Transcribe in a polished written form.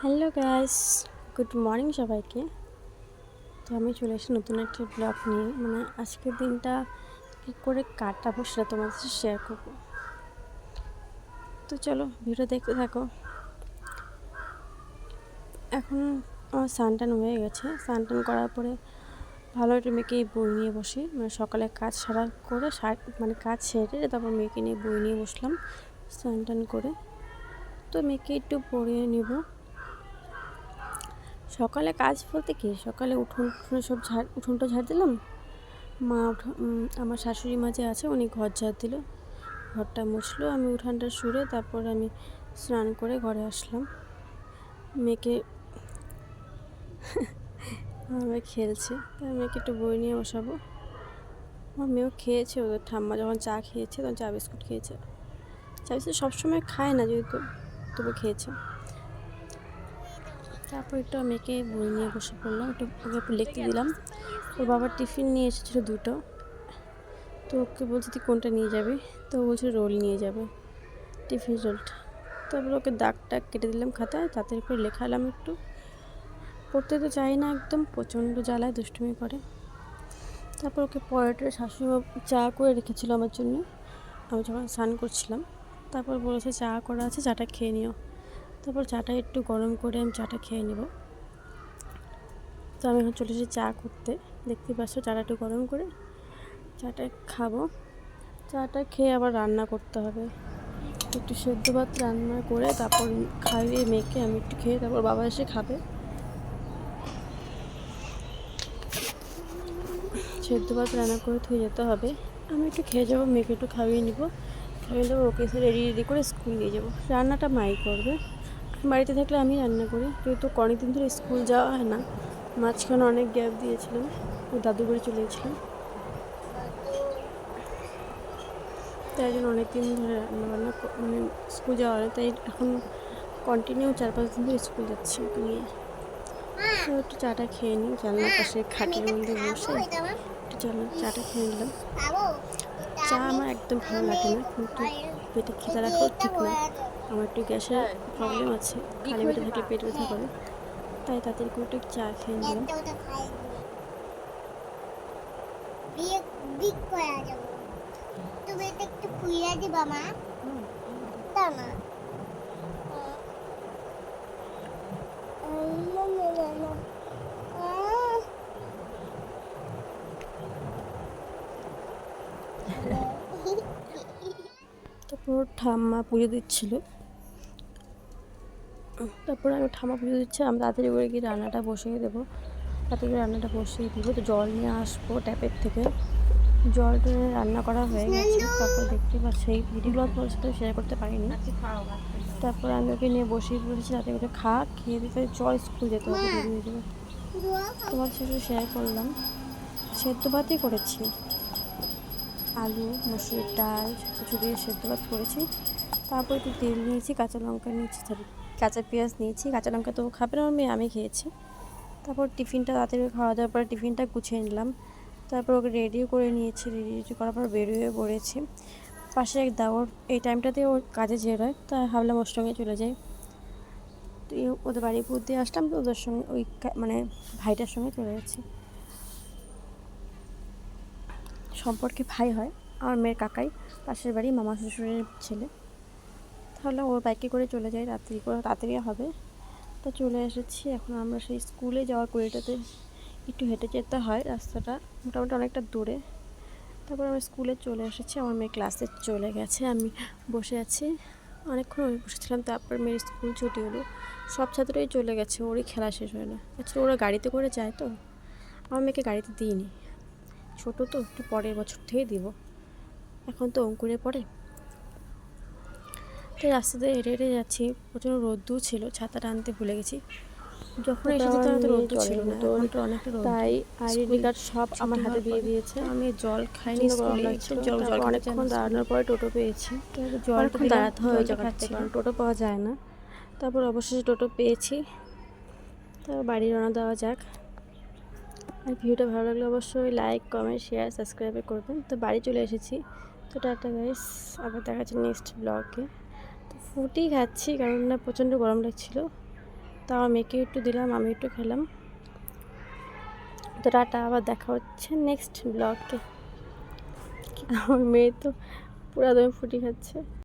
Hello guys, good morning সবাইকে। তো আমি চলে এসেছি নতুন একটা ব্লগ নিয়ে। আজকের দিনটা কী করে কাটাবো সেটা তোমাদের সাথে শেয়ার করবো। তো চলো ভিডিও দেখতে থাকো। এখন আমার স্নান হয়ে গেছে। স্নান করার পরে ভালো একটা মেয়েকে বই নিয়ে বসি। সকালে কাজ সারা করে কাজ সেরে তারপর মেয়েকে নিয়ে বই নিয়ে বসলাম স্নান করে। তো মেয়েকে একটু পড়িয়ে নেব। সকালে কাজ বলতে কি, সকালে উঠোনটা ঝাড় দিলাম। আমার শাশুড়ি মা যে আছে উনি ঘর ঝাড় দিল, ঘরটা মুছলো, আমি উঠানটা সুরে তারপর আমি স্নান করে ঘরে আসলাম। মেয়েকে আমার মেয়ে খেলছে, তাই মেয়েকে একটু বই নিয়ে বসাবো। আমার মেয়েও খেয়েছে, ওদের ঠাম্মা যখন চা খেয়েছে তখন চা বিস্কুট খেয়েছে। চা বিস্কুট সবসময় খায় না যেহেতু, তবু খেয়েছে। তারপর একটু মেয়েকে বই নিয়ে বসে পড়লাম, একটু লিখতে দিলাম। ওর বাবার টিফিন নিয়ে এসেছিলো দুটো, তো ওকে বলছি তুই কোনটা নিয়ে যাবি, তো ও বলছে রোল নিয়ে যাবে, টিফিন রোলটা। তারপর ওকে দাগ কেটে দিলাম খাতায়, তাড়াতাড়ি করে লেখালাম। একটু পড়তে তো চাই না, একদম প্রচণ্ড জ্বালায়, দুষ্টুমি করে। তারপর ওকে পরোটা শাশুড়ি চা করে রেখেছিল আমার জন্য, আমি যখন স্নান করছিলাম। তারপর বলেছে চা করা আছে, চাটা খেয়ে নিও। তারপর চাটা একটু গরম করে আমি চাটা খেয়ে নেব। তো আমি এখন চলে এসেছি চা করতে, দেখতে পাচ্ছ চাটা একটু গরম করে চাটা খাবো। চাটা খেয়ে আবার রান্না করতে হবে, একটু সেদ্ধ ভাত রান্না করে তারপর খাইয়ে মেয়েকে আমি একটু খেয়ে তারপর বাবা এসে খাবে। সেদ্ধ ভাত রান্না করে থুয়ে যেতে হবে, আমি একটু খেয়ে যাবো, মেয়েকে একটু খাইয়ে নিব, খাইয়ে দেবো, ওকে এসে রেডি করে স্কুল নিয়ে যাবো। রান্নাটা মাই করবে, বাড়িতে থাকলে আমি রান্না করি, যেহেতু অনেকদিন ধরে স্কুল যাওয়া হয় না, মাঝখানে অনেক গ্যাপ দিয়েছিলাম, ওই দাদু বাড়ি চলে গেছিলাম, তাই জন্য অনেকদিন ধরে রান্নাবান্না স্কুল যাওয়া হয়, তাই এখন কন্টিনিউ 4-5 দিন ধরে স্কুল যাচ্ছি ওকে নিয়ে। তো একটু চাটা খেয়ে নিই, জানলার পাশে খাটের মধ্যে বসে একটু চাটা খেয়ে নিলাম। চা আমার একদম ভালো লাগে না, কিন্তু পেটে খিদে রাখাও ঠিক না, আমার একটু গ্যাসের প্রবলেম আছে, খালি পেটে থাকলে পেট ব্যথা করে, তাই তাড়াতাড়ি করে একটু চা খেয়ে নিলাম। তুমি এটা একটু পুইরা দিবা মা, দাও না। তারপর ঠাম্মা পুজো দিচ্ছিল, তারপর আমি ঠাম্মা পুজো দিচ্ছে, আমি তাড়াতাড়ি করে গিয়ে রান্নাটা বসিয়ে দেবো, তাড়াতাড়ি রান্নাটা বসিয়ে দিব। তো জল নিয়ে আসবো ট্যাপের থেকে, জল টেনে রান্না করা হয়ে গেছে। তারপর দেখতে পাচ্ছি এই ভিডিওগুলো তোমার সাথে শেয়ার করতে পারিনি। তারপর আমি ওকে নিয়ে বসিয়ে পড়েছি, তাতে করে খেয়ে দিতে চল স্কুল যেতে হবে, দেরি হয়ে যাবে। তোমার সাথে শেয়ার করলাম, সেদ্ধ ভাতই করেছি, আলু মসুর ডাল সব কিছু দিয়ে সেদ্ধ ভাত করেছি। তারপর একটু তেল নিয়েছি, কাঁচা লঙ্কা নিয়েছি, কাঁচা পেঁয়াজ নিয়েছি, কাঁচা লঙ্কা তো খাবে না আমার মেয়ে, আমি খেয়েছি। তারপর টিফিনটা তাড়াতাড়ি খাওয়া দাওয়ার পরে টিফিনটা গুছিয়ে নিলাম। তারপর ওকে রেডিও করে নিয়েছি, রেডি করার পর বেরিয়ে পড়েছি। পাশে এক দাওয়ার এই টাইমটাতে ওর কাজে হয়, তা ভাবলাম ওর সঙ্গে চলে যাই। তো ওদের বাড়ি দিয়ে আসলাম, তো ওদের সঙ্গে ওই ভাইটার সঙ্গে চলে যাচ্ছি। সম্পর্কে ভাই হয় আমার মেয়ের কাকাই, পাশের বাড়ি মামা শ্বশুরের ছেলে। তাহলে ওর বাইকে করে চলে যাই, তাড়াতাড়ি হবে। তো চলে এসেছি, এখন আমরা সেই স্কুলে যাওয়ার কুড়িটাতে একটু হেঁটে যেতে হয়, রাস্তাটা মোটামুটি অনেকটা দূরে। তারপর আমি স্কুলে চলে এসেছি, আমার মেয়ে ক্লাসে চলে গেছে, আমি বসে আছি, অনেকক্ষণ বসেছিলাম। তারপর মেয়ের স্কুল ছুটি হলো, সব ছাত্রই চলে গেছে, ওরই খেলা শেষ হয় না। আচ্ছা, ওরা গাড়িতে করে যায়, তো আমার মেয়েকে গাড়িতে দিইনি, ছোটো তো, একটু পরের বছর থেকে দিব, এখন তো অঙ্কুরে পড়ে। তো রাস্তাতে হেঁটে যাচ্ছি, প্রচণ্ড রোদ্দুর ছিল, ছাতাটা আনতে ভুলে গেছি। যখন এসেছি তখন তো রোদ্দুর ছিল না, এখন তো অনেকটা রোদ, তাই আইডেন্টি কার্ড সব আমার হাতে দিয়ে দিয়েছে। আমি জল খাইনি, গরম লাগছিল, অনেকক্ষণ দাঁড়ানোর পরে টোটো পেয়েছি, জলটা দাঁড়াতে হয় ওই জায়গাতে, কারণ টোটো পাওয়া যায় না। তারপর অবশেষে টোটো পেয়েছি, তারপর বাড়ি রওনা দেওয়া যাক। আর ভিডিওটা ভালো লাগলে অবশ্যই লাইক কমেন্ট শেয়ার সাবস্ক্রাইব করবেন। তো বাড়ি চলে এসেছি, তো টাটা গাইস, আবার দেখা যাচ্ছে নেক্সট ব্লগে। তো ফুটি খাচ্ছি, কারণ না প্রচণ্ড গরম লাগছিলো, তো আমার মেয়েকে একটু দিলাম, আমি একটু খেলাম। তো টাটা, আবার দেখা হচ্ছে নেক্সট ব্লগে। আমার মেয়ে তো পুরো একদম ফুটি খাচ্ছে।